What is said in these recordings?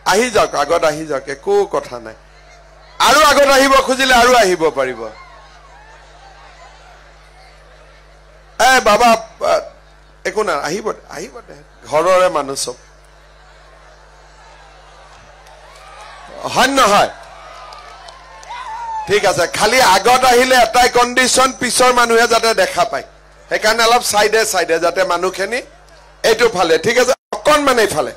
আহি যাওক আগত আহি যাওক একো কথা নাই আৰু আগত আহিব খুজিলে আৰু আহিব পাৰিব বাবা একো না আহিব আহিব ঘৰৰে মানুহ সব হয় নহয় ঠিক আছে খালি আগত আহিলে এটাই কন্ডিশন পিছৰ মানুহে যাতে দেখা পায় সেইকাৰণে অলপ সাইডে সাইডে যাতে মানুহখিনি এইটো ফালে ঠিক আছে অকণমান এইফালে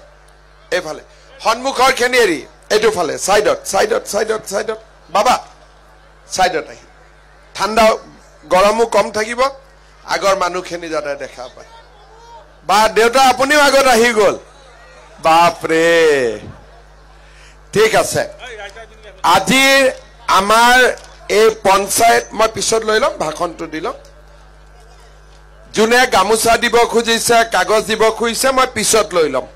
সন্মুখৰ খিনি এৰি এইটো ফালে সাইডত সাইডত সাইডত সাইডত বাবা সাইডত আহি ঠাণ্ডা গৰমো কম থাকিব আগৰ মানুহখিনি যাতে দেখা পায় বা দেউতা আপুনিও আগত আহি গ'ল বাপৰে ঠিক আছে আজিৰ আমাৰ এই পঞ্চায়ত মই পিছত লৈ লম ভাষণটো দিলম যোনে গামুচা দিব খুজিছে কাগজ দিব খুজিছে মই পিছত লৈ লম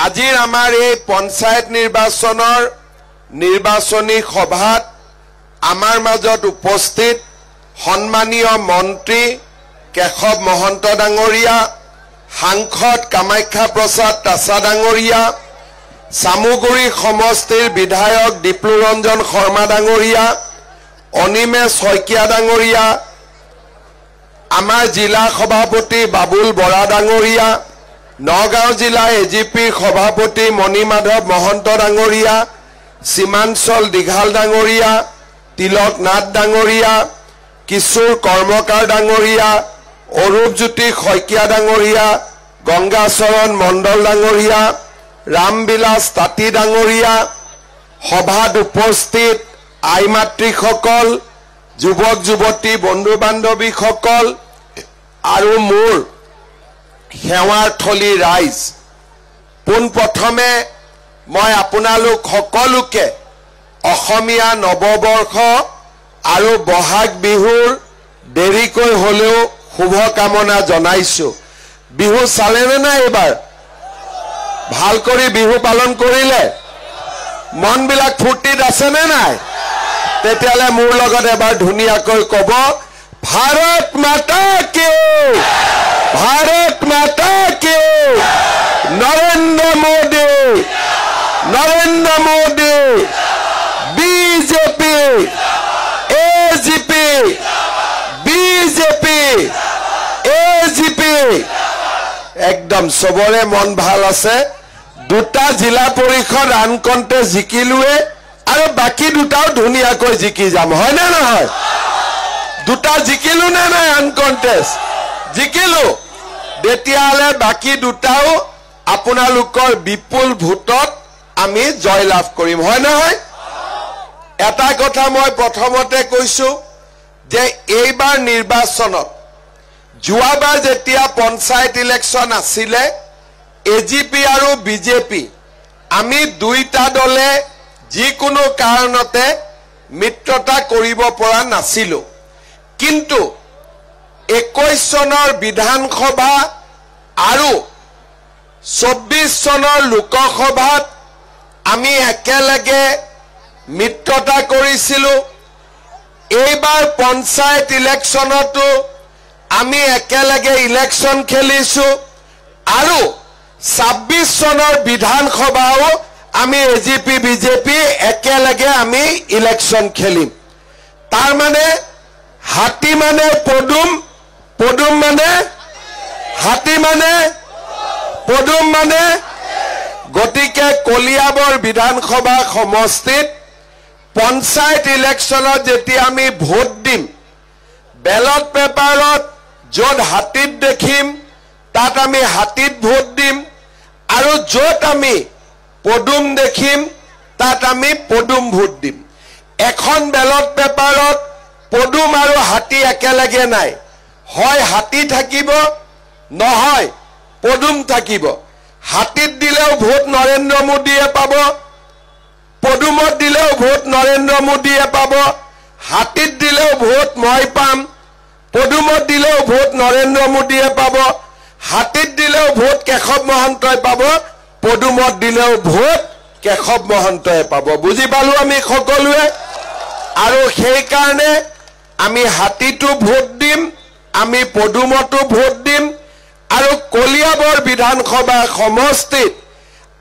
আজিৰ আমাৰ এই পঞ্চায়ত নিৰ্বাচনৰ নিৰ্বাচনী সভাত আমাৰ মাজত উপস্থিত সন্মানীয় মন্ত্ৰী কেশৱ মহন্ত ডাঙৰীয়া সাংসদ কামাখ্যা প্ৰসাদ তাছা ডাঙৰীয়া সামুগুৰি সমষ্টিৰ বিধায়ক দীপ্লুৰঞ্জন শৰ্মা ডাঙৰীয়া অনিমেশ শইকীয়া ডাঙৰীয়া আমাৰ জিলা সভাপতি বাবুল বৰা ডাঙৰীয়া নগাঁও জিলা এজিপিৰ সভাপতি মণিমাধৱ মহন্ত ডাঙৰীয়া সীমাঞ্চল দীঘাল ডাঙৰীয়া তিলক নাথ ডাঙৰীয়া কিশোৰ কৰ্মকাৰ ডাঙৰীয়া অৰূপজ্যোতি শইকীয়া ডাঙৰীয়া গংগাচৰণ মণ্ডল ডাঙৰীয়া ৰামবিলাস তাঁতী ডাঙৰীয়া সভাত উপস্থিত আই মাতৃসকল যুৱক যুৱতী বন্ধু বান্ধৱীসকল আৰু মোৰ সেৱাৰ থলী ৰাইজ পোনপ্ৰথমে মই আপোনালোক সকলোকে অসমীয়া নৱবৰ্ষ আৰু বহাগ বিহুৰ দেৰিকৈ হলেও শুভকামনা জনাইছো বিহু চালেনে নাই এবাৰ ভাল কৰি বিহু পালন কৰিলে মন বিলাক ফুৰ্তিত আছে নে নাই তেতিয়ালে মোৰ লগত এবাৰ ধুনিয়াকৈ কব ভাৰত মাতা কি নৰেন্দ্ৰ মোদী বিজেপি এজিপি একদম সবৰে মন ভাল আছে দুটা জিলা পৰিষদ আন কণ্টেষ্ট জিকিলোৱে আৰু বাকি দুটাও ধুনিয়াকৈ জিকি যাম হয় না নহয় দুটা জিকিলো নে নাই আন কণ্টেষ্ট জিকিলো তেতিয়ালে বাকি দুটাও আপোনালোকৰ বিপুল ভোটত আমি জয়লাভ কৰিম হয় নহয় এটা কথা মই প্ৰথমতে কৈছো যে এইবাৰ নিৰ্বাচনত যোৱাবাৰ যেতিয়া পঞ্চায়ত ইলেকশন আছিলে এজিপি আৰু বিজেপি আমি দুইটা দলে যিকোনো কাৰণতে মিত্ৰতা কৰিব পৰা নাছিলো কিন্তু 21 চনৰ বিধানসভা আৰু 24 চনৰ লোকসভাত আমি একেলগে মিত্ৰতা কৰিছিলো এইবাৰ পঞ্চায়ত ইলেকশনতো আমি একেলগে ইলেকশন খেলিছো আৰু 26 চনৰ বিধানসভাও আমি এজিপি বিজেপি একেলগে আমি ইলেকশন খেলিম তাৰ মানে হাতী মানে পদুম মানে হাতী মানে পদুম মানে গতিকে কলিয়াবৰ বিধানসভা সমষ্টিত পঞ্চায়ত ইলেকশনত যেতিয়া আমি ভোট দিম বেলট পেপাৰত য'ত হাতীত দেখিম তাত আমি হাতীত ভোট দিম আৰু য'ত আমি পদুম দেখিম তাত আমি পদুম ভোট দিম এখন বেলট পেপাৰত পদুম আৰু হাতী একেলগে নাই হয় হাতী থাকিব নহয় পদুম থাকিব হাতীত দিলেও ভোট নৰেন্দ্ৰ মোদীয়ে পাব পদুমত দিলেও ভোট নৰেন্দ্ৰ মোদীয়ে পাব হাতীত দিলেও ভোট মই পাম পদুমত দিলেও ভোট নৰেন্দ্ৰ মোদীয়ে পাব হাতীত দিলেও ভোট কেশৱ মহন্তই পাব পদুমত দিলেও ভোট কেশৱ মহন্তই পাব বুজি পালো আমি সকলোৱে আৰু সেই কাৰণে আমি হাতীটো ভোট দিম আমি পদুমতো ভোট দিম আৰু কলিয়াবৰ বিধানসভা সমষ্টিত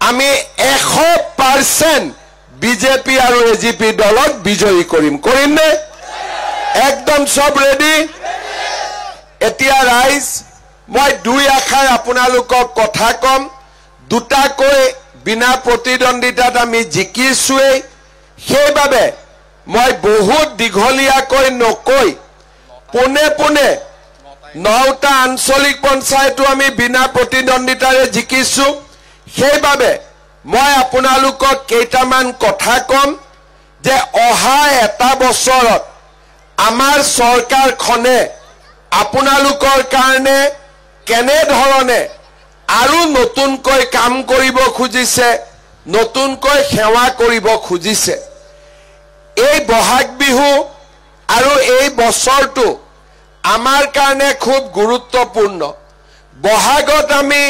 আমি 100% বিজেপি আৰু এজিপি দলক বিজয়ী কৰিম নে একদম সব ৰেডি এতিয়া ৰাইজ মই দুই আখাৰ আপোনালোকক কথা কম দুটাকৈ বিনা প্ৰতিদ্বন্দিতাত আমি জিকিছোৱেই সেইবাবে মই বহুত দীঘলীয়াকৈ নকৈ পোনে পোনে 9টা আঞ্চলিক পঞ্চায়তো আমি বিনা প্ৰতিদ্বন্দিতাৰে জিকিছো সেইবাবে মই আপোনালোকক কেইটামান কথা কম যে অহা এটা বছৰত আমাৰ চৰকাৰখনে আপোনালোকৰ কাৰণে কেনে ধৰণে আৰু নতুনকৈ কাম কৰিব খুজিছে নতুনকৈ সেৱা কৰিব খুজিছে এই বহাগ বিহু আৰু এই বছৰটো আমাৰ কাৰণে খুব গুৰুত্বপূৰ্ণ বহাগত আমি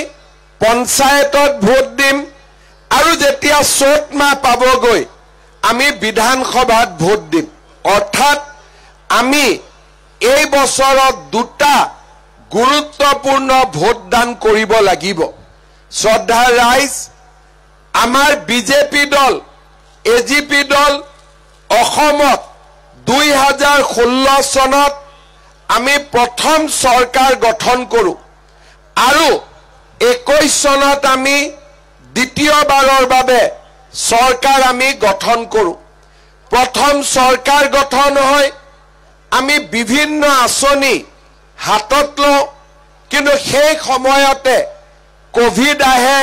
পঞ্চায়তত ভোট দিম আৰু যেতিয়া চ'ত মাহ পাবগৈ আমি বিধানসভাত ভোট দিম অৰ্থাৎ আমি এই বছৰত দুটা গুৰুত্বপূৰ্ণ ভোটদান কৰিব লাগিব শ্ৰদ্ধাৰ ৰাইজ আমাৰ বিজেপি দল এজিপি দল অসমত 2016 চনত আমি প্ৰথম চৰকাৰ গঠন কৰো আৰু 21 চনত আমি দ্বিতীয়বাৰৰ বাবে চৰকাৰ আমি গঠন কৰো প্ৰথম চৰকাৰ গঠন হয় আমি বিভিন্ন আঁচনি হাতত লওঁ কিন্তু সেই সময়তে কোভিড আহে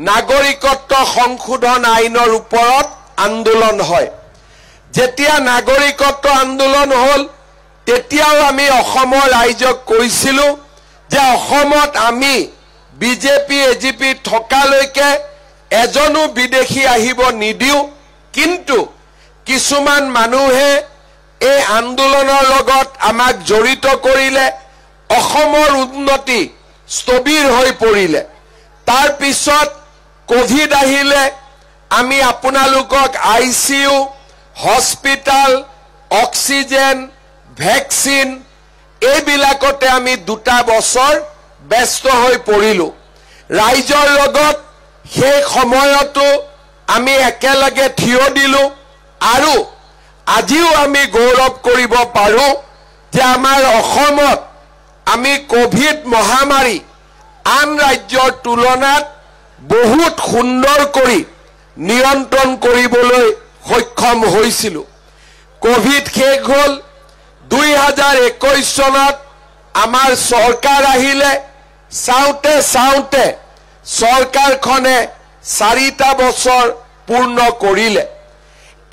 নাগৰিকত্ব সংশোধন আইনৰ ওপৰত আন্দোলন হয় যেতিয়া নাগৰিকত্ব আন্দোলন হল তেতিয়াও আমি অসমৰ ৰাইজক কৈছিলো যে অসমত আমি বিজেপি এজিপি থকালৈকে এজনো বিদেশী আহিব নিদিও কিন্তু কিছুমান মানুহে এই আন্দোলনৰ লগত আমাক জড়িত কৰিলে অসমৰ উন্নতি স্থবিৰ হৈ পৰিলে তাৰ পিছত কোভিড আহিলে আমি আপোনালোকক আইসিইউ হস্পিটাল অক্সিজেন ভ্যাকচিন এইবিলাকতে আমি দুটা বছৰ ব্যস্ত হৈ পৰিলো ৰাইজৰ লগত সেই সময়তো আমি একেলগে থিয় দিলো আৰু আজিও আমি গৌৰৱ কৰিব পাৰো যে আমাৰ অসমত আমি কোভিড মহামাৰী আন ৰাজ্যৰ তুলনাত বহুত সুন্দৰ কৰি নিয়ন্ত্ৰণ কৰিবলৈ সক্ষম হৈছিল কোভিড শেষ হল 2021 চনত আমাৰ চৰকাৰ আহিলে চাওতে চাওতে চৰকাৰখনে 4টা বছৰ পূৰ্ণ কৰিলে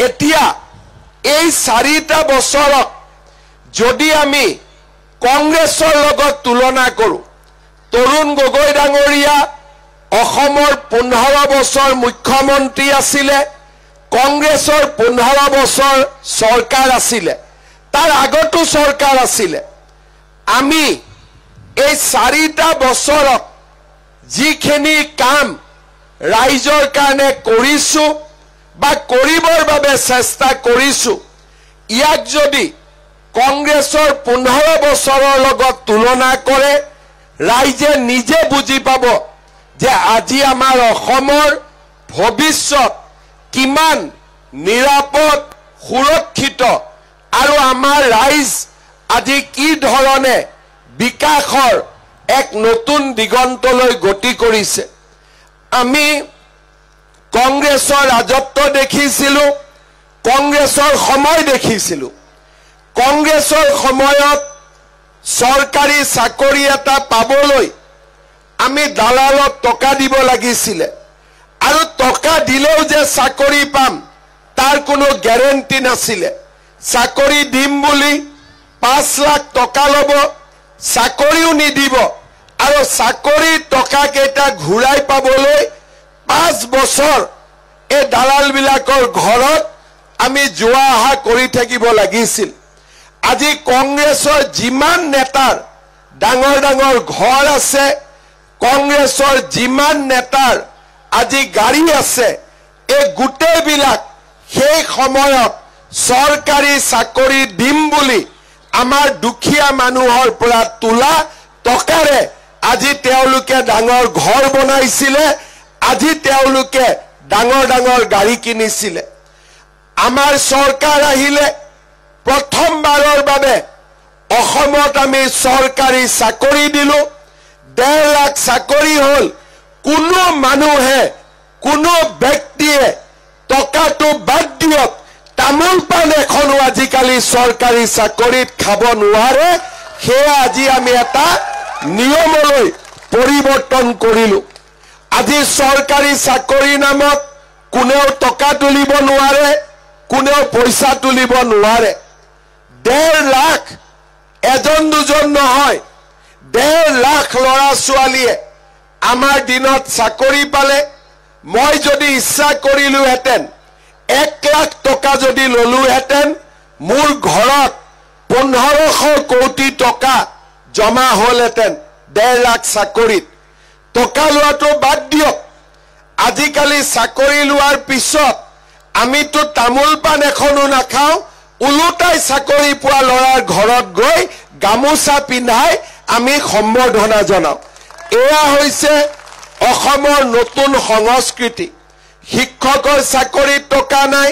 এতিয়া এই 4টা বছৰত যদি আমি কংগ্ৰেছৰ লগত তুলনা কৰো তৰুণ গগৈ ডাঙৰীয়া অসমৰ 15 বছৰ মুখ্যমন্ত্ৰী আছিলে কংগ্ৰেছৰ 15 বছৰ চৰকাৰ আছিলে তাৰ আগতো চৰকাৰ আছিলে আমি এই 4টা বছৰত যিখিনি কাম ৰাইজৰ কাৰণে কৰিছো বা কৰিবৰ বাবে চেষ্টা কৰিছো ইয়াক যদি কংগ্ৰেছৰ 15 বছৰৰ লগত তুলনা কৰে ৰাইজে নিজে বুজি পাব যে আজি আমাৰ অসমৰ ভৱিষ্যত কিমান নিৰাপদ সুৰক্ষিত আৰু আমাৰ ৰাইজ আজি কি ধৰণে বিকাশৰ এক নতুন দিগন্তলৈ গতি কৰিছে আমি কংগ্ৰেছৰ ৰাজত্ব দেখিছিলো কংগ্ৰেছৰ সময় দেখিছিলো কংগ্ৰেছৰ সময়ত চৰকাৰী চাকৰি এটা পাবলৈ আমি দালালত টকা দিব লাগিছিল আৰু টকা দিলেও যে চাকৰি পাম তাৰ কোনো গ্যাৰান্টি নাছিল চাকৰি দিম বুলি 5 লাখ টকা লব চাকৰিও নিদিব আৰু চাকৰি টকা কেইটা ঘূৰাই পাবলৈ 5 বছৰ এই দালাল বিলাকৰ ঘৰত আমি যোৱা আহা কৰি থাকিব লাগিছিল আজি কংগ্ৰেছৰ যিমান নেতাৰ ডাঙৰ ডাঙৰ ঘৰ আছে কংগ্ৰেছৰ যিমান নেতাৰ আজি গাড়ী আছে এই গুটেইবিলাক সেই সময়ত চৰকাৰী চাকৰি দিম বুলি আমাৰ দুখীয়া মানুহৰ পৰা তোলা টকাৰে আজি তেওঁলোকে ডাঙৰ ঘৰ বনাইছিলে আজি তেওঁলোকে ডাঙৰ ডাঙৰ গাড়ী কিনিছিলে আমাৰ চৰকাৰ আহিলে প্ৰথমবাৰৰ বাবে অসমত আমি চৰকাৰী চাকৰি দিলো 1.5 লাখ চাকৰি হল কোনো মানুহে কোনো ব্যক্তিয়ে টকাটো বাদ দিয়ক তামোল পাণ এখনো আজিকালি চৰকাৰী চাকৰিত খাব নোৱাৰে সেয়া আজি আমি এটা নিয়মলৈ পৰিৱৰ্তন কৰিলো আজি চৰকাৰী চাকৰি নামত কোনেও টকা তুলিব নোৱাৰে কোনেও পইচা তুলিব নোৱাৰে 1.5 লাখ এজন দুজন নহয় 1.5 লাখ ল'ৰা ছোৱালীয়ে আমাৰ দিনত চাকৰি পালে মই যদি ইচ্ছা কৰিলো হেতেন 1 লাখ টকা যদি ললো হেতেন মোৰ ঘৰত 1500 কোটি টকা জমা হল হেতেন 1.5 লাখ চাকৰিত টকা লোৱাটো বাদ দিয়ক আজিকালি চাকৰি লোৱাৰ পিছত আমিতো তামোল পাণ এখনো নাখাও উলুটাই চাকৰি পোৱা ল'ৰাৰ ঘৰত গৈ গামোচা পিন্ধাই আমি সম্বৰ্ধনা জনাও এয়া হৈছে অসমৰ নতুন সংস্কৃতি শিক্ষকৰ চাকৰিত টকা নাই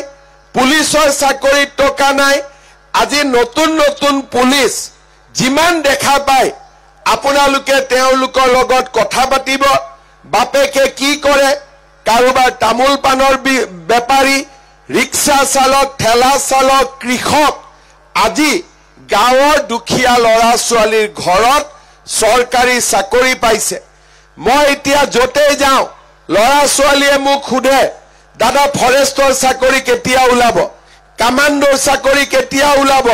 পুলিচৰ চাকৰিত টকা নাই আজি নতুন নতুন পুলিচ যিমান দেখা পায় আপোনালোকে তেওঁলোকৰ লগত কথা পাতিব বাপেকে কি কৰে কাৰোবাৰ তামোল পাণৰ বেপাৰী ৰিক্সা চালক ঠেলা চালক কৃষক আজি গাঁৱৰ দুখীয়া ল'ৰা ছোৱালীৰ ঘৰত চৰকাৰী চাকৰি পাইছে মই এতিয়া যতে যাওঁ ল'ৰা ছোৱালীয়ে মোক খুদে দাদা ফৰেষ্টৰ চাকৰি কেতিয়া ওলাব কমাণ্ডৰ চাকৰি কেতিয়া ওলাব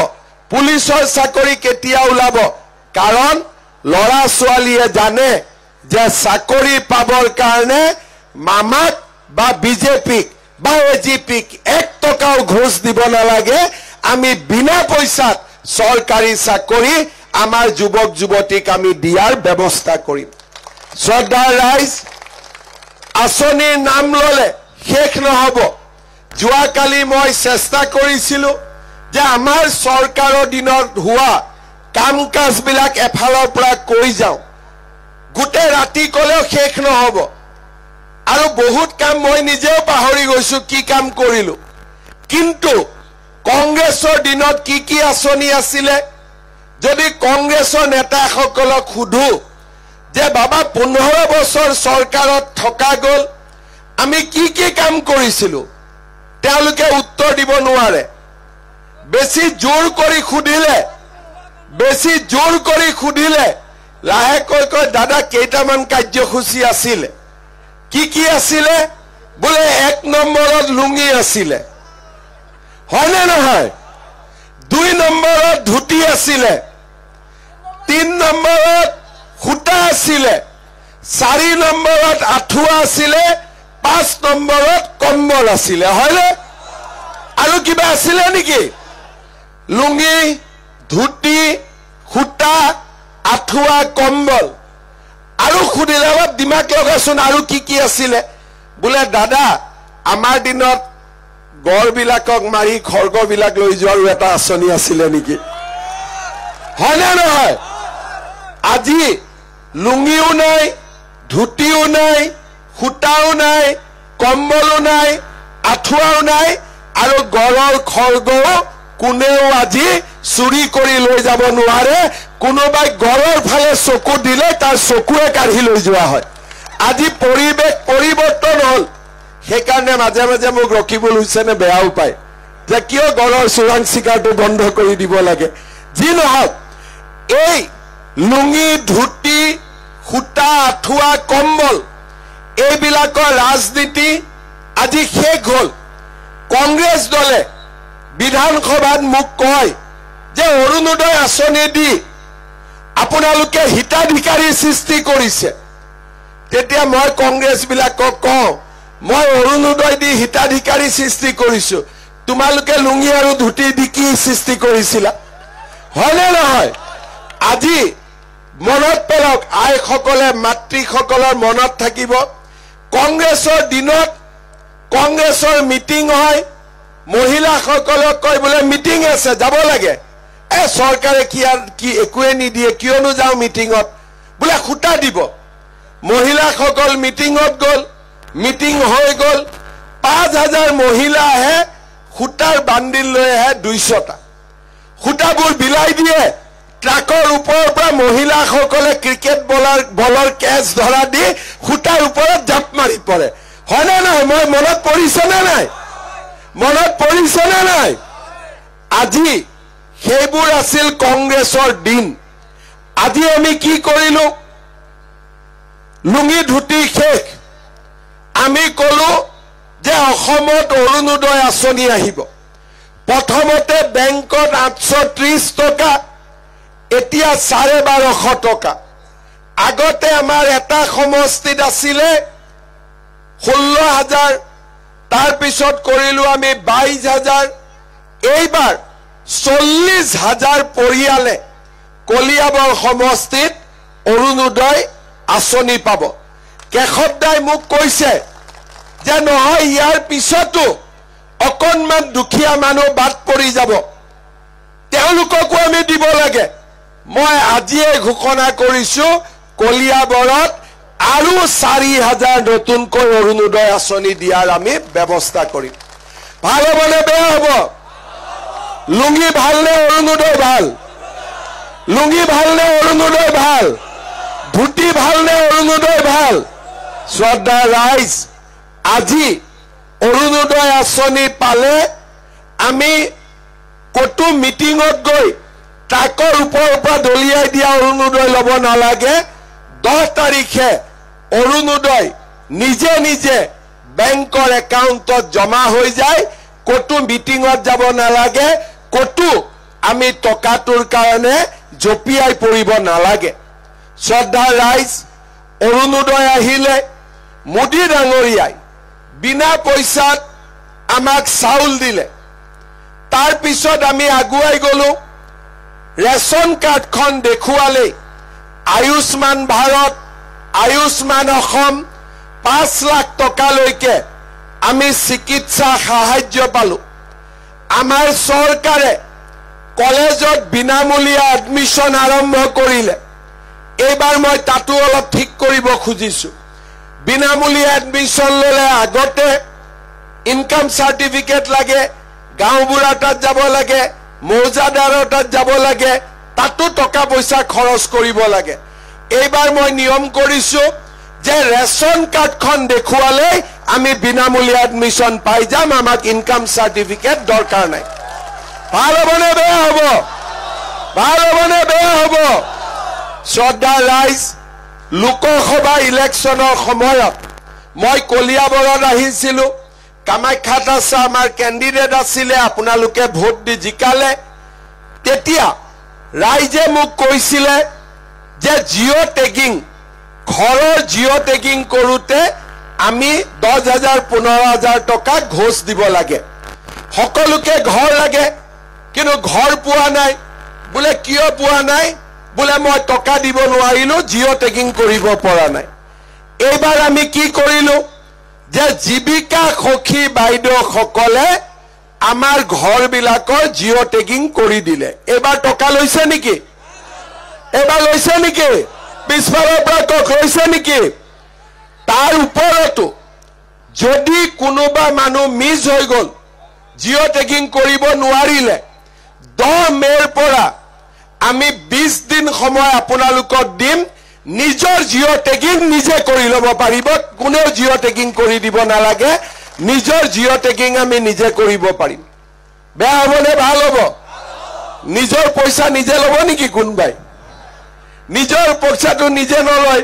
পুলিচৰ চাকৰি কেতিয়া ওলাব কাৰণ ল'ৰা ছোৱালীয়ে জানে যে চাকৰি পাবৰ কাৰণে মামাক বা বিজেপিক বা এজিপিক 1 টকাও ঘোষ দিব নালাগে আমি বিনা পইচাত চৰকাৰী চাকৰি আমাৰ যুৱক যুৱতীক আমি দিয়াৰ ব্যৱস্থা কৰিম শ্ৰদ্ধাৰ ৰাইজ আঁচনিৰ নাম ললে শেষ নহব যোৱাকালি মই চেষ্টা কৰিছিলো যে আমাৰ চৰকাৰৰ দিনত হোৱা কাম কাজ বিলাক এফালৰ পৰা কৈ যাওঁ গোটেই ৰাতি কলেও শেষ নহব আৰু বহুত কাম মই নিজেও পাহৰি গৈছো কি কাম কৰিলো কিন্তু কংগ্ৰেছৰ দিনত কি আঁচনি আছিলে যদি কংগ্ৰেছৰ নেতাসকলক সুধো যে বাবা 15 বছৰ চৰকাৰত থকা গল আমি কি কাম কৰিছিলো তেওঁলোকে উত্তৰ দিব নোৱাৰে বেছি জোৰ কৰি খুদিলে লাহেকৈ কয় দাদা কেইটামান কাৰ্যসূচী আছিলে কি আছিলে বোলে 1 নম্বৰত লুঙি আছিলে হয়নে নহয় 2 নম্বৰত ধুতি আছিলে 3 নম্বৰত খুটা আছিলে 4 নম্বৰত আঠুৱা আছিলে 5 নম্বৰত কম্বল আছিলে হয়নে আৰু কিবা আছিলে নেকি লুঙি ধুতি খুটা আঠুৱা কম্বল আৰু খুদিলে অলপ দিমাগ লগাচোন আৰু কি আছিলে বোলে দাদা আমাৰ দিনত গড়বিলাকক মাৰি খৰ্গবিলাক লৈ যোৱাৰো এটা আঁচনি আছিলে নেকি হয়নে নহয় আজি লুঙিও নাই ধুতিও নাই খুটাও নাই কম্বলো নাই আঠুৱাও নাই আৰু গড়ৰ খৰ্গও কোনেও আজি চুৰি কৰি লৈ যাব নোৱাৰে কোনোবাই গড়ৰ ফালে চকু দিলে তাৰ চকুৱে কাঢ়ি লৈ যোৱা হয় আজি পৰিবেশ পৰিৱৰ্তন হল সেইকাৰণে মাজে মাজে মোক ৰকিবুল হুছেইনে বেয়াও পায় যে কিয় গড়ৰ চোৰাং চিকাৰটো বন্ধ কৰি দিব লাগে যি নহওক এই লুঙি ধুতি খুটা আঠুৱা কম্বল এইবিলাকৰ ৰাজনীতি আজি শেষ হল কংগ্ৰেছ দলে বিধানসভাত মোক কয় যে অৰুণোদয় আঁচনি দি আপোনালোকে হিতাধিকাৰী সৃষ্টি কৰিছে তেতিয়া মই কংগ্ৰেছ বিলাকক কওঁ মই অৰুণোদয় দি হিতাধিকাৰী সৃষ্টি কৰিছো তোমালোকে লুঙি আৰু ধুতি দি কি সৃষ্টি কৰিছিলা হয়নে নহয় আজি মনত পেলাওক আইসকলে মাতৃসকলৰ মনত থাকিব কংগ্ৰেছৰ দিনত কংগ্ৰেছৰ মিটিং হয় মহিলাসকলক কয় বোলে মিটিং আছে যাব লাগে চৰকাৰে কি একোৱে নিদিয়ে কিয়নো যাওঁ মিটিঙত বোলে খুটা দিব মহিলাসকল মিটিঙত গল মিটিং হৈ গ'ল 5000 মহিলা আহে খুটাৰ বান্দিল লৈ আহে 200টা খুটাবোৰ বিলাই দিয়ে ট্ৰাকৰ ওপৰৰ পৰা মহিলাসকলে ক্ৰিকেট বলৰ কেচ ধৰা দি খুটাৰ ওপৰত জাপ মাৰি পৰে হয় না নাই মই মনত পৰিছে না নাই আজি সেইবোৰ আছিল কংগ্ৰেছৰ দিন আজি আমি কি কৰিলো লুঙি ধুতি শেষ আমি কলো যে অসমত অৰুণোদয় আঁচনি আহিব প্ৰথমতে বেংকত 830 টকা এতিয়া 1250 টকা আগতে আমাৰ এটা সমষ্টিত আছিলে 16000 তাৰ পিছত কৰিলো আমি 22000 এইবাৰ 40000 পৰিয়ালে কলিয়াবৰ সমষ্টিত অৰুণোদয় আঁচনি পাব কেশবদাই মোক কৈছে যে নহয় ইয়াৰ পিছতো অকনমান দুখীয়া মানুহ বাদ পৰি যাব তেওঁলোককো আমি দিব লাগে মই আজিয়ে ঘোষণা কৰিছো কলিয়াবৰত আৰু 4000 নতুনকৈ অৰুণোদয় আঁচনি দিয়াৰ আমি ব্যৱস্থা কৰিম ভাল হ'বনে বেয়া হ'ব লুঙি ভালনে অৰুণোদয় ভাল লুঙি ভালনে অৰুণোদয় ভাল ধুতি ভালনে অৰুণোদয় ভাল শ্ৰদ্ধা ৰাইজ আজি অৰুণোদয় আঁচনি পালে আমি কতো মিটিঙত গৈ ট্ৰাকৰ ওপৰৰ পৰা দলিয়াই দিয়া অৰুণোদয় ল'ব নালাগে 10 তাৰিখে অৰুণোদয় নিজে নিজে বেংকৰ একাউণ্টত জমা হৈ যায় কতো মিটিঙত যাব নালাগে কতো আমি টকাটোৰ কাৰণে জপিয়াই পৰিব নালাগে শ্ৰদ্ধা ৰাইজ অৰুণোদয় আহিলে মোদী ডাঙৰীয়াই বিনা পইচাত আমাক চাউল দিলে তাৰ পিছত আমি আগুৱাই গলো ৰেশন কাৰ্ডখন দেখুৱালে আয়ুষ্মান ভাৰত আয়ুষ্মান অসম 5 লাখ টকালৈকে আমি চিকিৎসা সাহায্য পালো আমাৰ চৰকাৰে কলেজত বিনামূলীয়া এডমিশন আৰম্ভ কৰিলে এইবাৰ মই তাতো অলপ ঠিক কৰিব খুজিছো বিনামূলীয়া এডমিশন ললে আগতে ইনকাম সাৰ্টিফিকেট লাগে গাঁওবুঢ়া তাত যাব লাগে মৌজাদাৰৰ তাত যাব লাগে তাতো টকা পইচা খৰচ কৰিব লাগে এইবাৰ মই নিয়ম কৰিছো যে ৰেশন কাৰ্ডখন দেখুৱালে আমি বিনামূলীয়া এডমিশন পাই যাম আমাক ইনকাম সাৰ্টিফিকেট দৰকাৰ নাই ভাল হ'বনে বেয়া হ'ব শ্ৰদ্ধা ৰাইজ লোকসভা ইলেকশ্যনৰ সময়ত মই কলিয়াবৰত আহিছিলো কামাখ্যাত আছে আমাৰ কেণ্ডিডেট আছিলে আপোনালোকে ভোট দি জিকালে তেতিয়া ৰাইজে মোক কৈছিলে যে জিঅ টেগিং ঘৰৰ জিঅ টেগিং কৰোতে আমি 10000 15000 টকা ঘোষ দিব লাগে সকলোকে ঘৰ লাগে কিন্তু ঘৰ পোৱা নাই বোলে কিয় পোৱা নাই বোলে মই টকা দিব নোৱাৰিলো জিঅ টেগিং কৰিব পৰা নাই এইবাৰ আমি কি কৰিলো যে জীৱিকা সখী বাইদেউ সকলে আমাৰ ঘৰ বিলাকৰ জিঅ টেগিং কৰি দিলে এইবাৰ টকা লৈছে নেকি পিছফালৰ পৰা টক লৈছে নেকি তাৰ ওপৰতো যদি কোনোবা মানুহ মিছ হৈ গল জিঅ টেগিং কৰিব নোৱাৰিলে 10 মেৰ পৰা আমি 20 দিন সময় আপোনালোকক দিম নিজৰ জিঅ টেগিং নিজে কৰি ল'ব পাৰিব কোনেও জিঅ টেগিং কৰি দিব নালাগে নিজৰ জিঅ টেগিং আমি নিজে কৰিব পাৰিম বেয়া হ'বনে ভাল হ'ব নিজৰ পইচা নিজে ল'ব নেকি কোনবাই নিজৰ পইচাটো নিজে নলয়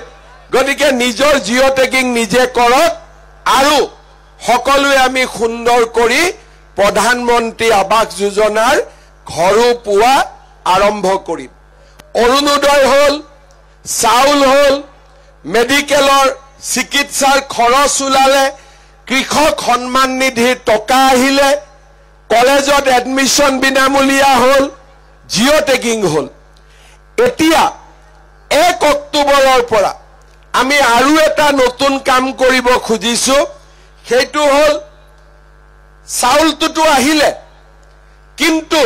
গতিকে নিজৰ জিঅ টেগিং নিজে কৰক আৰু সকলোৱে আমি সুন্দৰ কৰি প্ৰধানমন্ত্ৰী আৱাস যোজনাৰ ঘৰো পোৱা আৰম্ভ কৰিম অৰুণোদয় হল চাউল হল মেডিকেলৰ চিকিৎসাৰ খৰচ ওলালে কৃষক সন্মান নিধিৰ টকা আহিলে কলেজত এডমিশন বিনামূলীয়া হল জিঅ টেগিং হল এতিয়া 1 অক্টোবৰৰ পৰা আমি আৰু এটা নতুন কাম কৰিব খুজিছো সেইটো হল চাউলটো আহিলে কিন্তু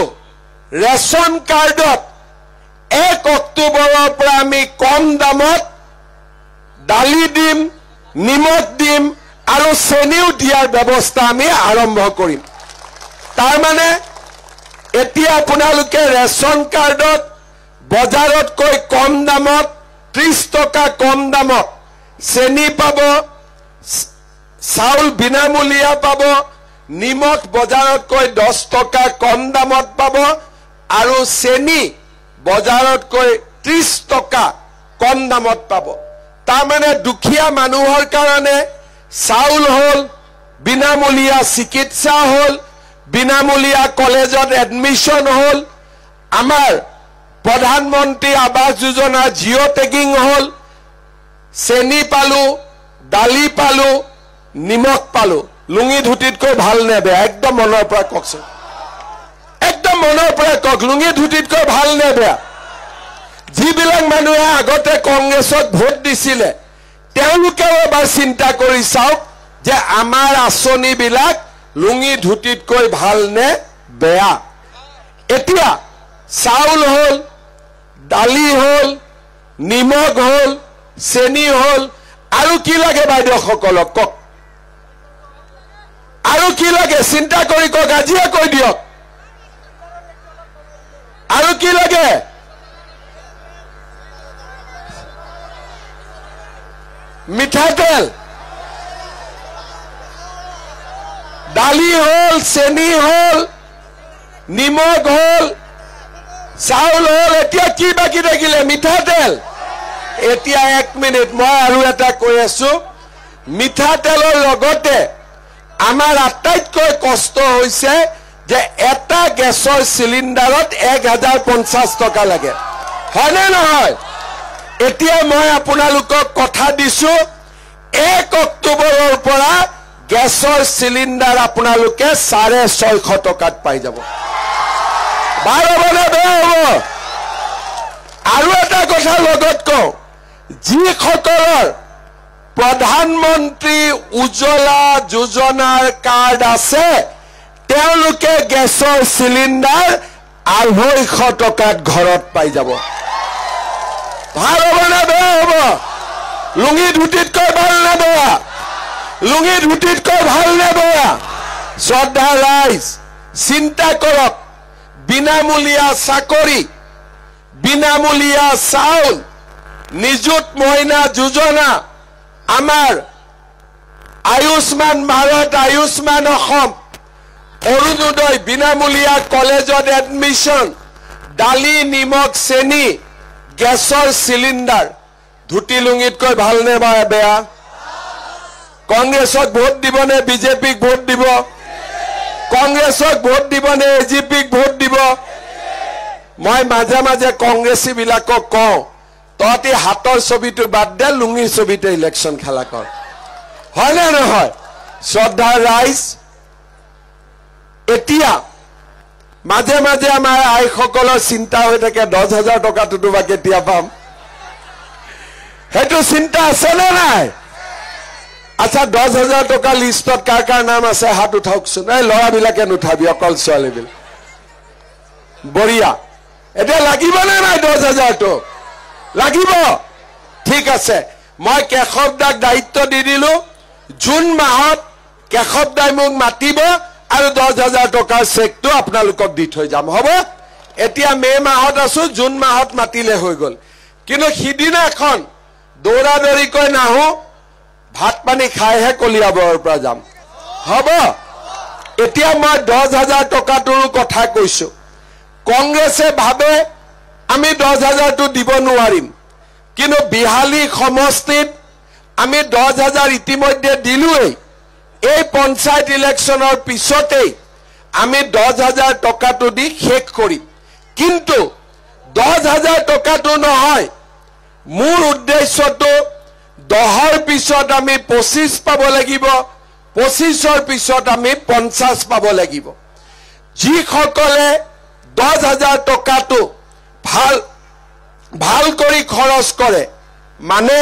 ৰেশন কাৰ্ডত 1 অক্টোবৰৰ পৰা আমি কম দামত দালি দিম নিমখ দিম আৰু চেনিও দিয়াৰ ব্যৱস্থা আমি আৰম্ভ কৰিম তাৰ মানে এতিয়া আপোনালোকে ৰেশন কাৰ্ডত বজাৰতকৈ কম দামত 30 টকা কম দামত চেনি পাব চাউল বিনামূলীয়া পাব নিমখ বজাৰতকৈ 10 টকা কম দামত পাব আৰু চেনি বজাৰতকৈ 30 টকা কম দামত পাব তাৰ মানে দুখীয়া মানুহৰ কাৰণে চাউল হল বিনামূলীয়া চিকিৎসা হল বিনামূলীয়া কলেজত এডমিশন হল আমাৰ প্ৰধানমন্ত্ৰী আৱাস যোজনা জিঅ' টেগিং হল চেনি পালো দালি পালো নিমখ পালো লুঙি ধুতিতকৈ ভাল নে বেয়া একদম মনৰ পৰা কওকচোন একদম মনৰ পৰা কওক লুঙি ধুতিতকৈ ভাল নে বেয়া যিবিলাক মানুহে আগতে কংগ্ৰেছক ভোট দিছিলে তেওঁলোকেও এবাৰ চিন্তা কৰি চাওক যে আমাৰ আঁচনিবিলাক লুঙি ধুতিতকৈ ভাল নে বেয়া এতিয়া চাউল হল দালি হল নিমখ হল চেনি হল আৰু কি লাগে বাইদেউসকলক কওক আৰু কি লাগে চিন্তা কৰি কওক আজিয়ে কৈ দিয়ক আৰু কি লাগে মিঠাতেল দালি হল চেনি হল নিমখ হল চাউল হল এতিয়া কি বাকি থাকিলে মিঠাতেল এতিয়া 1 মিনিট মই আৰু এটা কৈ আছো মিঠাতেলৰ লগতে আমাৰ আটাইতকৈ কষ্ট হৈছে যে এটা গেছৰ সিলিন্ডাৰত 1050 টকা লাগে হয়নে নহয় এতিয়া মই আপোনালোকক কথা দিছো 1 অক্টোবৰৰ পৰা গেছৰ সিলিন্ডাৰ আপোনালোকে 650 টকাত পাই যাব ভাল হ'বনে বেয়া হ'ব আৰু এটা কথা লগত কওঁ যিসকলৰ প্ৰধানমন্ত্ৰী উজ্জ্বলা যোজনাৰ কাৰ্ড আছে তেওঁলোকে গেছৰ সিলিন্ডাৰ 250 টকাত ঘৰত পাই যাব ভাল হ'বনে বেয়া হ'ব লুঙি ধুতিতকৈ ভাল নে বেয়া লুঙি ধুতিতকৈ ভাল নে বেয়া শ্ৰদ্ধা ৰাইজ চিন্তা কৰক বিনামূলীয়া চাকৰি বিনামূলীয়া চাউল নিযুত মইনা যোজনা আমাৰ আয়ুষ্মান ভাৰত আয়ুষ্মান অসম অৰুণোদয় বিনামূলীয়া কলেজত এডমিশন দালি নিমখ চেনি গেছৰ সিলিন্ডাৰ ধুতি লুঙিতকৈ ভাল নে বেয়া কংগ্ৰেছক ভোট দিব নে বিজেপিক ভোট দিব কংগ্ৰেছক ভোট দিব নে এজিপিক ভোট দিব মই মাজে মাজে কংগ্ৰেছী বিলাকক কওঁ তহঁতি হাতৰ ছবিটো বাদ দে লুঙিৰ ছবিতে ইলেকশ্যন খেলা কৰ হয় নে নহয় শ্ৰদ্ধা ৰাইজ এতিয়া মাজে মাজে আমাৰ আইসকলৰ চিন্তা হৈ থাকে 10,000 টকাটো বা কেতিয়া পাম সেইটো চিন্তা আছে নে নাই আচ্ছা 10,000 টকা লিষ্টত কাৰ কাৰ নাম আছে হাত উঠাওকচোন এই ল'ৰাবিলাকে নুঠাবি অকল ছোৱালীবিলাক বঢ়িয়া এতিয়া লাগিব নে নাই 10,000টো লাগিব ঠিক আছে মই কেশৱ দাক দায়িত্ব দি দিলো জুন মাহত কেশৱ দাই মোক মাতিব আৰু 10,000 টকাৰ চেকটো আপোনালোকক দি থৈ যাম হ'ব এতিয়া মে মাহত আছো জুন মাহত মাতিলে হৈ গল কিন্তু সিদিনাখন দৌৰাদৌৰিকৈ নাহো ভাত পানী খাইহে কলিয়াবৰৰ পৰা যাম হ'ব এতিয়া মই 10,000 টকাটোৰ কথা কৈছো কংগ্ৰেছে ভাবে আমি 10,000টো দিব নোৱাৰিম কিন্তু বিহালী সমষ্টিত আমি 10,000 ইতিমধ্যে দিলোই এই পঞ্চায়ত ইলেকশ্যনৰ পিছতেই আমি 10,000 টকাটো দি শেষ কৰিম কিন্তু 10,000 টকাটো নহয় মোৰ উদ্দেশ্যটো 10ৰ পিছত আমি 25 পাব লাগিব 25ৰ পিছত আমি 50 পাব লাগিব যিসকলে 10,000 টকাটো ভাল কৰি খৰচ কৰে মানে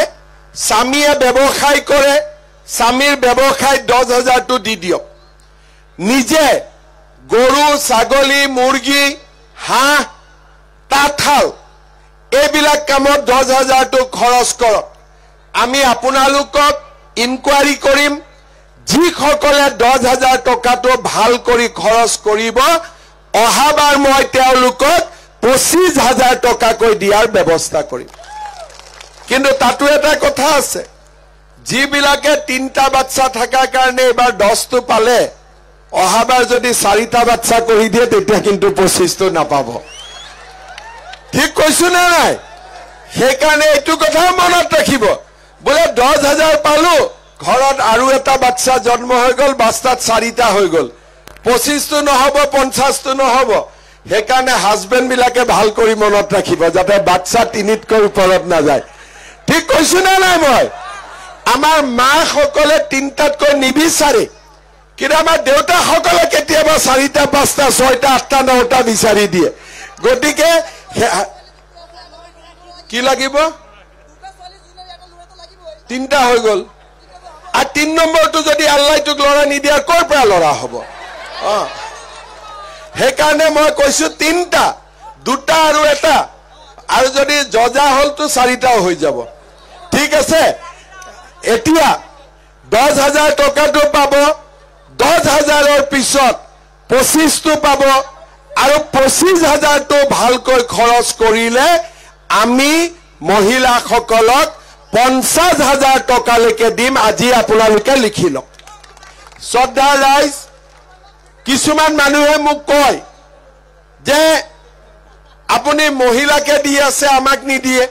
স্বামীয়ে ব্যৱসায় কৰে স্বামীৰ ব্যৱসায় 10,000টো দি দিয়ক নিজে গৰু ছাগলী মুৰ্গী হাঁহ তাঁতশাল এইবিলাক কামত 10,000টো খৰচ কৰক আমি আপোনালোকক ইনকুৱাৰী কৰিম যিসকলে 10,000 টকাটো ভাল কৰি খৰচ কৰিব অহাবাৰ মই তেওঁলোকক 25,000 টকাকৈ দিয়াৰ ব্যৱস্থা কৰিম কিন্তু তাতো এটা কথা আছে যিবিলাকে 3টা বাচ্চা থাকাৰ কাৰণে এবাৰ 10টো পালে অহাবাৰ যদি 4টা বাচ্চা কৰি দিয়ে তেতিয়া কিন্তু 25টো নাপাব ঠিক কৈছো না নাই সেইকাৰণে এইটো কথা মনত ৰাখিব বোলে 10,000 পালো ঘৰত আৰু এটা বাচ্চা জন্ম হৈ গল বাস্তাত 4টা হৈ গল 25টো নহব 50টো নহব সেইকাৰণে হাজবেণ্ড বিলাকে ভাল কৰি মনত ৰাখিব যাতে বাচ্চা 3তকৈ ওপৰত না যায় ঠিক কৈছো না নাই মই আমাৰ মা সকলে 3টাতকৈ নিবিচাৰে কিন্তু আমাৰ দেউতা সকলে কেতিয়াবা 4টা 5টা 6টা 8টা 9টা বিচাৰি দিয়ে গতিকে কি লাগিব 3টা হৈ গল আৰ 3 নম্বৰটো যদি আল্লাহ তোক লড়া নিদিয়া কৰ পৰা লড়া হব সেইকাৰণে মই কৈছো 3টা 2টা আৰু এটা আৰু যদি জজা হলটো 4টাও হৈ যাব ঠিক আছে এতিয়া 10,000 টকাটো পাব 10,000ৰ পিছত 25টো পাব আৰু 25,000টো ভালকৈ খৰচ কৰিলে আমি মহিলা সকলক 50,000 টকালৈকে দিম আজি আপোনালোকে লিখি লওক শ্ৰদ্ধা ৰাইজ কিছুমান মানুহে মোক কয় যে আপুনি মহিলাকে দি আছে আমাক নিদিয়ে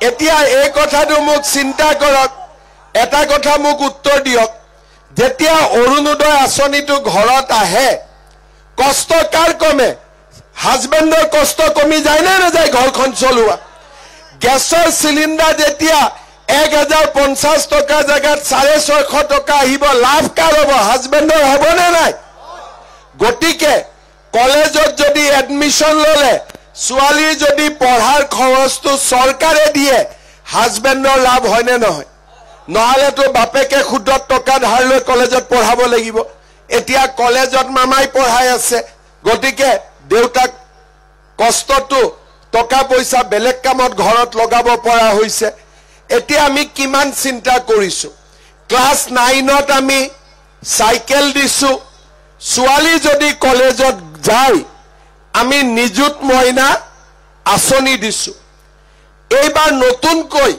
এতিয়া এই কথাটো মোক চিন্তা কৰক এটা কথা মোক উত্তৰ দিয়ক যেতিয়া অৰুণোদয় আঁচনিটো ঘৰত আহে কষ্ট কাৰ কমে হাজবেণ্ডৰ কষ্ট কমি যায় নে নাযায় ঘৰখন চলোৱা গেছৰ সিলিন্ডাৰ যেতিয়া 1,050 টকা জায়গাত 650 টকা আহিব লাভ কাৰ হ'ব হাজবেণ্ডৰ হ'ব নে নাই গতিকে কলেজত যদি এডমিশন ললে ছোৱালী যদি পঢ়াৰ খৰচটো চৰকাৰে দিয়ে হাজবেণ্ডৰ লাভ হয় নে নহয় নহলেতো বাপেকে খুদত টকা ধাৰ লৈ কলেজত পঢ়াব লাগিব এতিয়া কলেজত মামাই পঢ়াই আছে গতিকে দেউতাক কষ্টটো টকা পইচা বেলেগ কামত ঘৰত লগাব পৰা হৈছে এতিয়া আমি কিমান চিন্তা কৰিছো ক্লাস 9ত আমি সাইকেল দিছো ছোৱালী যদি কলেজত যায় আমি নিযুত মইনা আঁচনি দিছো এইবাৰ নতুনকৈ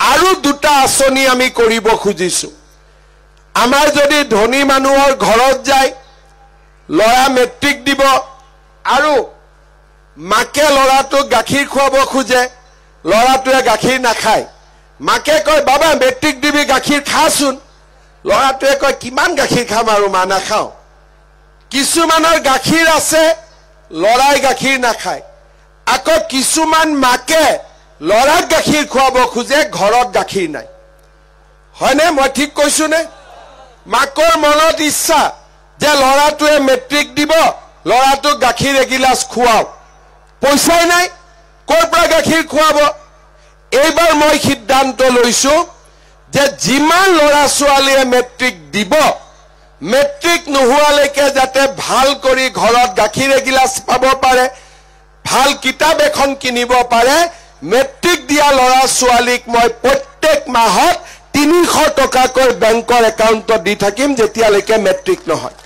আৰু 2টা আঁচনি আমি কৰিব খুজিছো আমাৰ যদি ধনী মানুহৰ ঘৰত যায় লৰা মেট্ৰিক দিব আৰু মাকে লৰাটোক গাখীৰ খুৱাব খুজে লৰাটোৱে গাখীৰ নাখায় মাকে কয় বাবা মেট্ৰিক দিবি গাখীৰ খাচোন লৰাটোৱে কয় কিমান গাখীৰ খাম আৰু মা নাখাও কিছুমানৰ গাখীৰ আছে লৰাই গাখীৰ নাখায় আকৌ কিছুমান মাকে লৰাক গাখীৰ খুৱাব খুজে ঘৰত গাখীৰ নাই হয়নে মই ঠিক কৈছো নে মাকৰ মনত ইচ্ছা যে লৰাটোৱে মেট্ৰিক দিব লৰাটোক গাখীৰ এগিলাস খুৱাও পইচাই নাই কৰ পৰা গাখীৰ খুৱাব এইবাৰ মই সিদ্ধান্ত লৈছো যে যিমান লৰা ছোৱালীয়ে মেট্ৰিক দিব মেট্ৰিক নোহোৱালৈকে যাতে ভাল কৰি ঘৰত গাখীৰ এগিলাস পাব পাৰে ভাল কিতাপ এখন কিনিব পাৰে মেট্ৰিক দিয়া লৰা ছোৱালীক মই প্ৰত্যেক মাহত 300 টকাকৈ বেংকৰ একাউণ্টত দি থাকিম যেতিয়ালৈকে মেট্ৰিক নহয়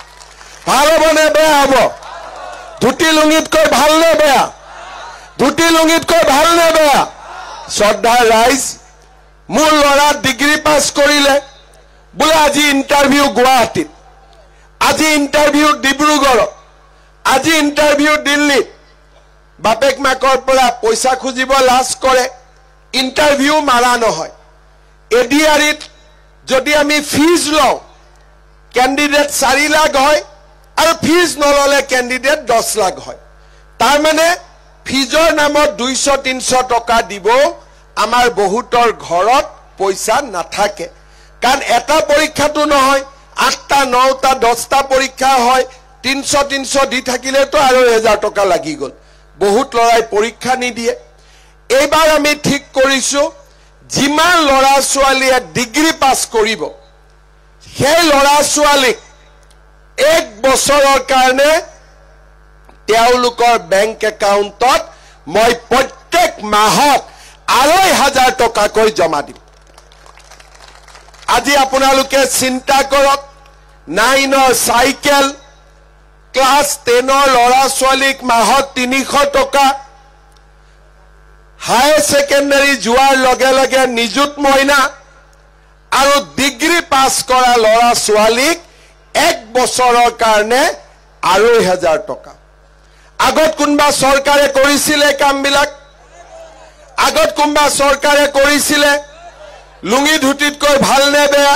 ভাল হ'ব নে বেয়া হ'ব ধুতি লুঙিতকৈ ভাল নে বেয়া ধুতি লুঙিতকৈ ভাল নে বেয়া শ্ৰদ্ধা ৰাইজ মোৰ লৰা ডিগ্ৰী পাছ কৰিলে বোলে আজি ইণ্টাৰভিউ গুৱাহাটীত আজি ইণ্টাৰভিউ ডিব্ৰুগড়ত আজি ইণ্টাৰভিউ দিল্লীত বাপেক মাকৰ পৰা পইচা খুজিব লাজ কৰে ইণ্টাৰভিউ মাৰা নহয় এডিআৰিত যদি আমি ফিজ লওঁ ক্যান্ডিডেট 4 লাখ হয় আৰু ফিজ নললে ক্যান্ডিডেট 10 লাখ হয় তাৰ মানে ফিজৰ নামত 200-300 টকা দিব আমাৰ বহুতৰ ঘৰত পইচা নাথাকে কাৰণ এটা পৰীক্ষাটো নহয় 8টা 9টা 10টা পৰীক্ষা হয় 300 দি থাকিলেতো আৰু 1000 টকা লাগি গল বহুত লৰাই পৰীক্ষা নিদিয়ে এইবাৰ আমি ঠিক কৰিছো যিমান লৰা ছোৱালীয়ে ডিগ্ৰী পাছ কৰিব সেই লৰা ছোৱালীক 1 বছৰৰ কাৰণে তেওঁলোকৰ বেংক একাউণ্টত মই প্ৰত্যেক মাহত 2,500 টকাকৈ জমা দিম আজি আপোনালোকে চিন্তা কৰক 9ৰ চাইকেল ক্লাছ 10ৰ ল'ৰা ছোৱালীক মাহত 300 টকা হায়াৰ সেকেন্ডাৰী যোৱাৰ লগে লগে নিযুত মইনা আৰু ডিগ্ৰী পাছ কৰা ল'ৰা ছোৱালীক 1 বছৰৰ কাৰণে 2,500 টকা আগত কোনবা চৰকাৰে কৰিছিলে কামবিলাক আগত কোনবা চৰকাৰে কৰিছিলে লুঙি ধুতিতকৈ ভাল নে বেয়া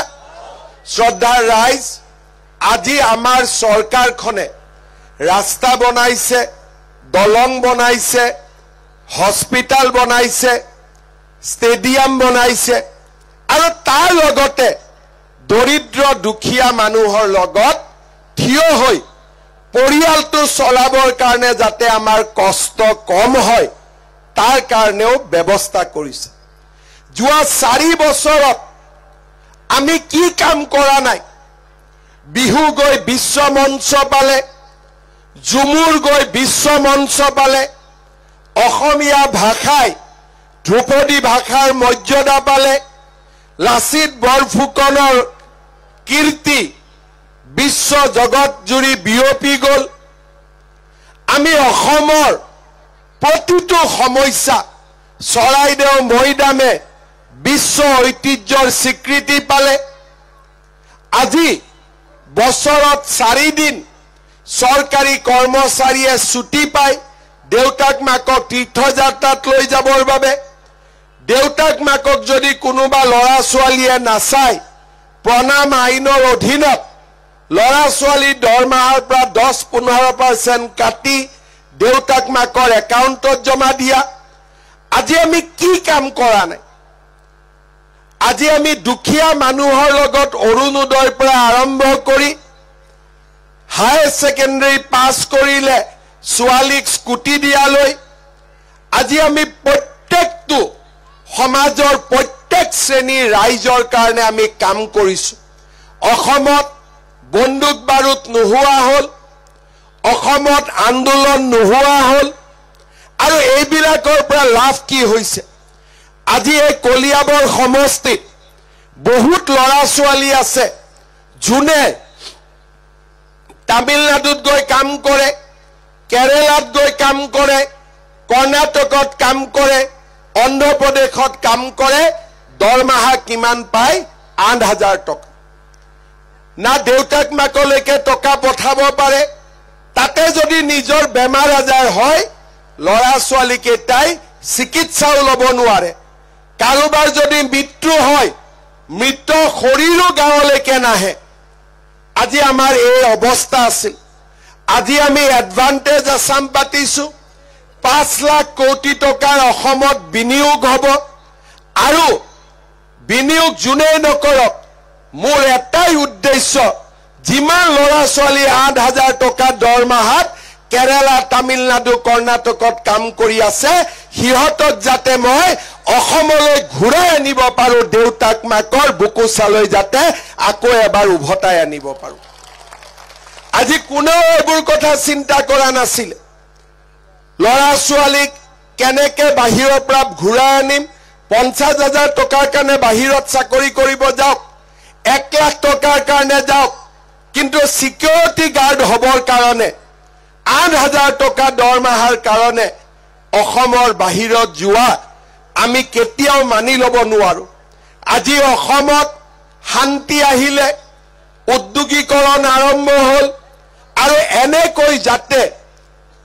শ্ৰদ্ধাৰ ৰাইজ আজি আমাৰ চৰকাৰখনে ৰাস্তা বনাইছে দলং বনাইছে হস্পিটাল বনাইছে ষ্টেডিয়াম বনাইছে আৰু তাৰ লগতে দৰিদ্ৰ দুখীয়া মানুহৰ লগত থিয় হৈ পৰিয়ালটো চলাবৰ কাৰণে যাতে আমাৰ কষ্ট কম হয় তাৰ কাৰণেও ব্যৱস্থা কৰিছে যোৱা 4 বছৰত আমি কি কাম কৰা নাই বিহু গৈ বিশ্ব মঞ্চ পালে ঝুমুৰ গৈ বিশ্ব মঞ্চ পালে অসমীয়া ভাষাই ধ্ৰুপদী ভাষাৰ মৰ্যাদা পালে লাচিত বৰফুকনৰ কীৰ্তি বিশ্ব জগত জুৰি বিয়পি গল আমি অসমৰ প্ৰতিটো সমস্যা চৰাইদেউ মৈদামে বিশ্ব ঐতিহ্যৰ স্বীকৃতি পালে আজি বছৰত 4 দিন চৰকাৰী কৰ্মচাৰীয়ে ছুটি পায় দেউতাক মাকক তীৰ্থযাত্ৰাত লৈ যাবৰ বাবে দেউতাক মাকক যদি কোনোবা ল'ৰা ছোৱালীয়ে নাচায় প্ৰণাম আইনৰ অধীনত ল'ৰা ছোৱালীৰ দৰমহাৰ পৰা 10-15% কাটি দেউতাক মাকৰ একাউণ্টত জমা দিয়া আজি আমি কি কাম কৰা নাই আজি আমি দুখীয়া মানুহৰ লগত অৰুণোদয়ৰ পৰা আৰম্ভ কৰি হায়াৰ সেকেন্ডাৰী পাছ কৰিলে ছোৱালীক স্কুটি দিয়ালৈ আজি আমি প্ৰত্যেকটো সমাজৰ প্ৰত্যেক শ্ৰেণীৰ ৰাইজৰ কাৰণে আমি কাম কৰিছো অসমত বন্দুক বাৰুদ নোহোৱা হল অসমত আন্দোলন নোহোৱা হল আৰু এইবিলাকৰ পৰা লাভ কি হৈছে আজি এই কলিয়াবৰ সমষ্টিত বহুত ল'ৰা ছোৱালী আছে যোনে তামিলনাডুত গৈ কাম কৰে কেৰেলাত গৈ কাম কৰে কৰ্ণাটকত কাম কৰে অন্ধ্ৰপ্ৰদেশত কাম কৰে দৰমহা কিমান পায় 8,000 টকা না দেউতাক মাকলৈকে টকা পঠাব পাৰে তাতে যদি নিজৰ বেমাৰ আজাৰ হয় ল'ৰা ছোৱালী কেইটাই চিকিৎসাও ল'ব নোৱাৰে কাৰোবাৰ যদি মৃত্যু হয় মৃত শৰীৰো গাঁৱলৈকে নাহে আজি আমাৰ এই অৱস্থা আছিল আজি আমি এডভান্টেজ আসাম পাতিছো 5 লাখ কোটি টকাৰ অসমত বিনিয়োগ হ'ব আৰু বিনিয়োগ যোনেই নকৰক মোৰ এটাই উদ্দেশ্য যিমান ল'ৰা ছোৱালী 8,000 টকা দৰমহাত কেৰালা তামিলনাডু কৰ্ণাটকত কাম কৰি আছে সিহঁতক যাতে মই অসমলৈ ঘূৰাই আনিব পাৰো দেউতাক মাকৰ বুকুচালৈ যাতে আকৌ এবাৰ উভতাই আনিব পাৰো আজি কোনেও এইবোৰ কথা চিন্তা কৰা নাছিল ল'ৰা ছোৱালীক কেনেকে বাহিৰৰ পৰা ঘূৰাই আনিম 50,000 টকাৰ কাৰণে বাহিৰত চাকৰি কৰিব যাওক 1 লাখ টকাৰ কাৰণে যাওক কিন্তু সিকিউৰিটি গাৰ্ড হবৰ কাৰণে 8,000 টকা দৰমহাৰ কাৰণে অসমৰ বাহিৰত যোৱা আমি কেতিয়াও মানি ল'ব নোৱাৰো আজি অসমত শান্তি আহিলে উদ্যোগীকৰণ আৰম্ভ হ'ল আৰু এনেকৈ যাতে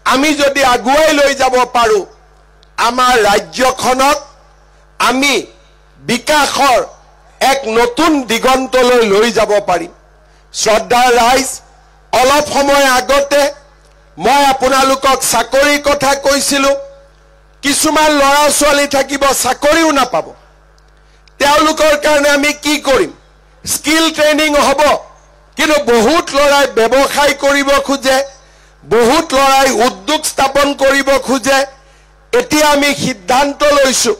আমি যদি আগুৱাই লৈ যাব পাৰো আমাৰ ৰাজ্যখনক আমি বিকাশৰ এক নতুন দিগন্তলৈ লৈ যাব পাৰিম শ্ৰদ্ধাৰ ৰাইজ অলপ সময় আগতে মই আপোনালোকক চাকৰিৰ কথা কৈছিলো কিছুমান ল'ৰা ছোৱালী থাকিব চাকৰিও নাপাব তেওঁলোকৰ কাৰণে আমি কি কৰিম স্কিল ট্ৰেইনিং হ'ব কিন্তু বহুত ল'ৰাই ব্যৱসায় কৰিব খোজে বহুত ল'ৰাই উদ্যোগ স্থাপন কৰিব খোজে এতিয়া আমি সিদ্ধান্ত লৈছো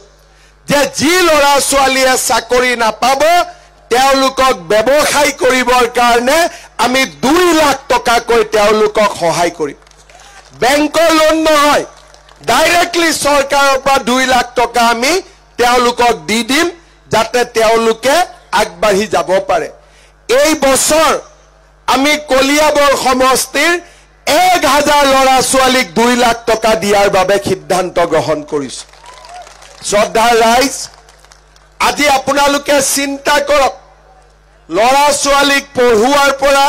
যে যি ল'ৰা ছোৱালীয়ে চাকৰি নাপাব তেওঁলোকক ব্যৱসায় কৰিবৰ কাৰণে আমি 2 লাখ টকাকৈ তেওঁলোকক সহায় কৰিম বেংকৰ লোন নহয় ডাইৰেক্টলি চৰকাৰৰ পৰা 2 লাখ টকা আমি তেওঁলোকক দি দিম যাতে তেওঁলোকে আগবাঢ়ি যাব পাৰে এই বছৰ আমি কলিয়াবৰ সমষ্টিৰ 1000 ল'ৰা ছোৱালীক 2 লাখ টকা দিয়াৰ বাবে সিদ্ধান্ত গ্ৰহণ কৰিছো শ্ৰদ্ধাৰ ৰাইজ আজি আপোনালোকে চিন্তা কৰক ল'ৰা ছোৱালীক পঢ়ুৱাৰ পৰা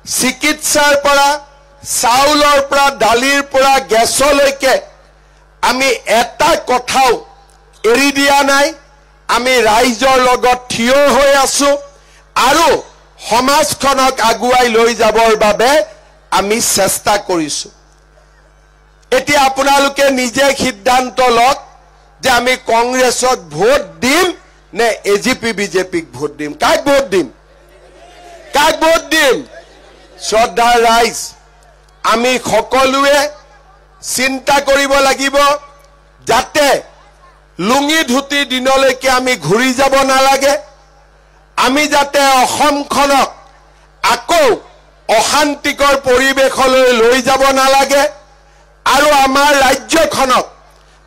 চিকিৎসাৰ পৰা চাউলৰ পৰা দালিৰ পৰা গেছলৈকে আমি এটা কথাও এৰি দিয়া নাই আমি ৰাইজৰ লগত থিয় হৈ আছো আৰু সমাজখনক আগুৱাই লৈ যাবৰ বাবে আমি চেষ্টা কৰিছো এতিয়া আপোনালোকে নিজে সিদ্ধান্ত লওক যে আমি কংগ্ৰেছক ভোট দিম নে এজিপি বিজেপিক ভোট দিম কাক ভোট দিম শ্ৰদ্ধাৰ ৰাইজ আমি সকলোৱে চিন্তা কৰিব লাগিব যাতে লুঙি ধুতি দিনলৈকে আমি ঘূৰি যাব নালাগে আমি যাতে অসমখনক আকৌ অশান্তিকৰ পৰিৱেশলৈ লৈ যাব নালাগে আৰু আমাৰ ৰাজ্যখনক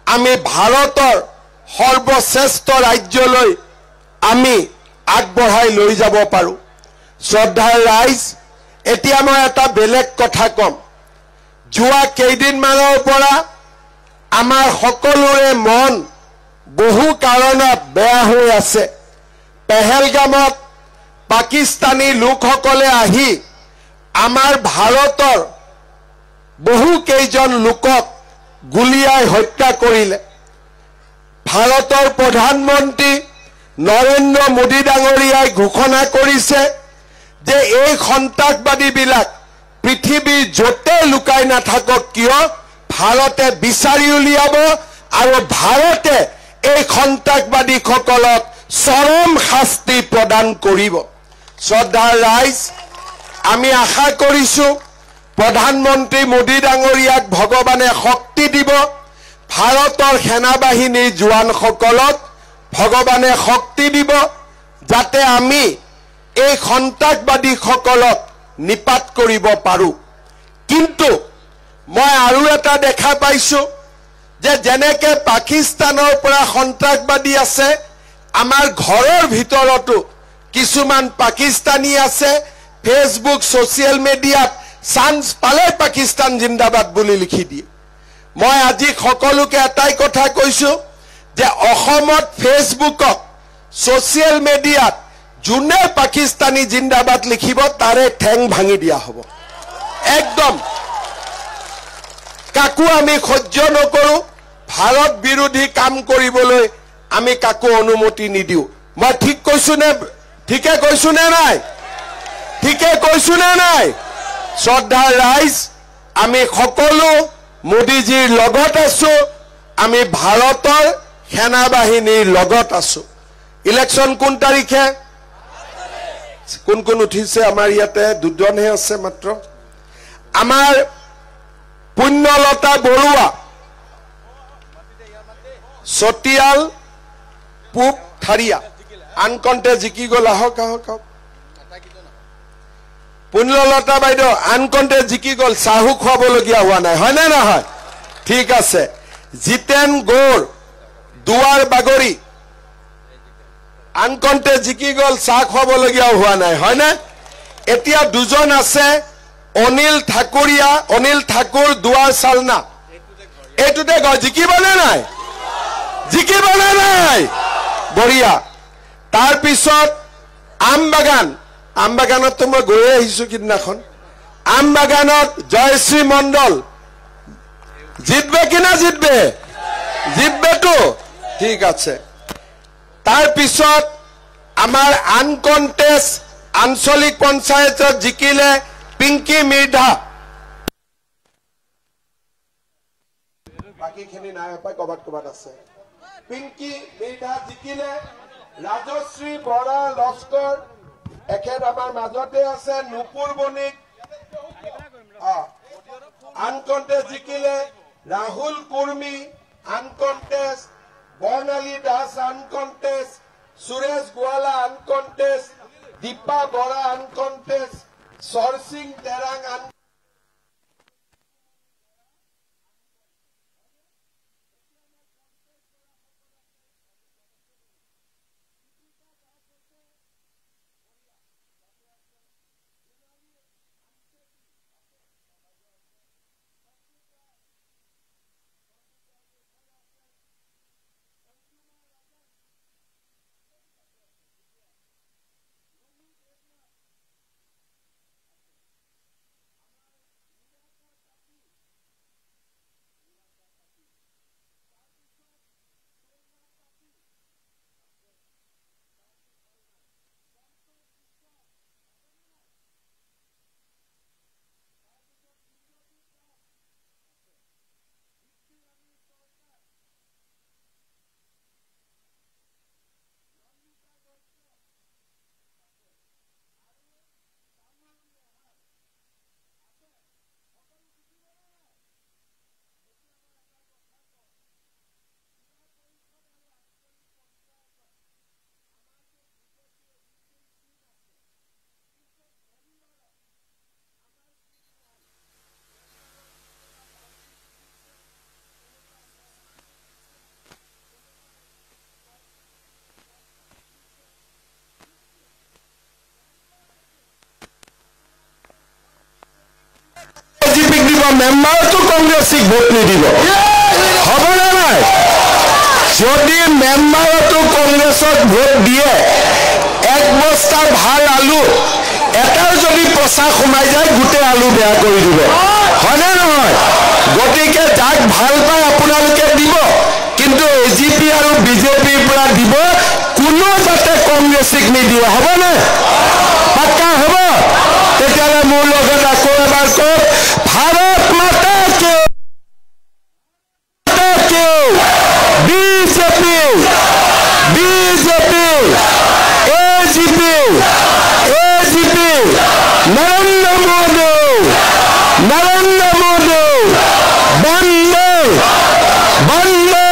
আমি ভাৰতৰ সৰ্বশ্ৰেষ্ঠ ৰাজ্যলৈ আমি আগবঢ়াই লৈ যাব পাৰো শ্ৰদ্ধাৰ ৰাইজ এতিয়া মই এটা বেলেগ কথা কম যোৱা কেইদিনমানৰ পৰা আমাৰ সকলোৰে মন বহু কাৰণত বেয়া হৈ আছে পেহেলগামত পাকিস্তানী লোকসকলে আহি আমাৰ ভাৰতৰ বহু কেইজন লোকক গুলিয়াই হত্যা কৰিলে ভাৰতৰ প্ৰধানমন্ত্ৰী নৰেন্দ্ৰ মোদী ডাঙৰীয়াই ঘোষণা কৰিছে যে এই সন্ত্ৰাসবাদীবিলাক পৃথিৱীৰ য'তে লুকাই নাথাকক কিয় ভাৰতে বিচাৰি উলিয়াব আৰু ভাৰতে এই সন্ত্ৰাসবাদীসকলক চৰম শাস্তি প্ৰদান কৰিব শ্ৰদ্ধাৰ ৰাইজ আমি আশা কৰিছো প্ৰধানমন্ত্ৰী মোদী ডাঙৰীয়াক ভগৱানে শক্তি দিব ভাৰতৰ সেনাবাহিনীৰ জোৱানসকলক ভগৱানে শক্তি দিব যাতে আমি এই সন্ত্ৰাসবাদীসকলক নিপাত কৰিব পাৰো কিন্তু মই আৰু এটা দেখা পাইছো যে যেনেকে পাকিস্তানৰ পৰা সন্ত্ৰাসবাদী আছে আমাৰ ঘৰৰ ভিতৰতো কিছুমান পাকিস্তানী আছে ফেসবুক সোশ্যাল মিডিয়াত চান্স পালে পাকিস্তান জিন্দাবাদ বুলি লিখি দিয়ে মই আজি সকলোকে এটাই কথা কৈছো যে অসমত ফেসবুকত সোশ্যাল মিডিয়াত যোনে পাকিস্তানী জিন্দাবাদ লিখিব তাৰে ঠেং ভাঙি দিয়া হ'ব একদম কাকো আমি সহ্য নকৰো ভাৰত বিৰোধী কাম কৰিবলৈ আমি কাকো অনুমতি নিদিও মই ঠিক কৈছো নে ঠিকে কৈছো নে নাই শ্ৰদ্ধাৰ ৰাইজ আমি সকলো মোদীজীৰ লগত আছো আমি ভাৰতৰ সেনাবাহিনীৰ লগত আছো ইলেকশন কোন তাৰিখে কোন উঠিছে আমাৰ ইয়াতে দুজনহে আছে মাত্ৰ আমাৰ পুণ্যলতা বৰুৱা সতিয়াল পূব থাৰিয়া আনকণ্ঠে জিকি গল আহক পুণ্যলতা বাইদেউ আনকণ্ঠে জিকি গল চাহু খুৱাবলগীয়া হোৱা নাই হয় নে নহয় ঠিক আছে জিতেন গৌৰ দুৱাৰ বাগৰি আনকণ্ঠে জিকি গল চাহ খুৱাবলগীয়া হোৱা নাই হয় না এতিয়া দুজন আছে অনিল ঠাকুৰ দুৱাৰ চালনা এইটোতে গয় জিকিবনে নাই বঢ়িয়া তাৰ পিছত আমবাগানত মই গৈয়ে আহিছো কিদিনাখন আমবাগানত জয়শ্ৰী মণ্ডল জিতবে কিনা জিতবেতো ঠিক আছে তাৰ পিছত আমাৰ আনকণ্টেষ্ট আঞ্চলিক পঞ্চায়তত জিকিলে পিংকি মিৰ্ধা বাকিখিনি নাই পাই কবাত আছে পিংকি মিৰ্ধা জিকিলে ৰাজশ্ৰী বৰা লস্কৰ এখেত আমাৰ মাজতে আছে নুপুৰ বণিক আনকণ্টেষ্ট জিকিলে ৰাহুল কুৰ্মী আনকণ্টেষ্ট বৰ্ণালী দাস আনকণ্টেষ্ট সুৰেশ গোৱালা আনকণ্টেষ্ট দীপা বৰা আনকণ্টেষ্ট সৰসিং তেৰাং দিব মেম্বাৰতো কংগ্ৰেছক ভোট নিদিব হ'বনে নাই যদি মেম্বাৰতো কংগ্ৰেছক ভোট দিয়ে এক বস্তা ভাল আলু এটাও যদি পচা সোমাই যায় গোটেই আলু বেয়া কৰি দিব হয়নে নহয় গতিকে যাক ভাল পায় আপোনালোকে দিব কিন্তু এজিপি আৰু বিজেপিৰ পৰা দিব কোনো যাতে কংগ্ৰেছক নিদিয়ে হ'বনে পাক্কা হ'ব তেতিয়াহ'লে মোৰ লগত আকৌ এবাৰ কওক ভাৰত মাতা কি BJP BJP AGP AGP Narendra Modi Vande Vande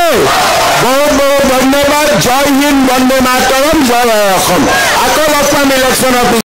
বহুত বহুত ধন্যবাদ জয় হিন্দ বন্দে মাতৰম জয় অসম আকৌ লগ পাম ইলেকশ্যনৰ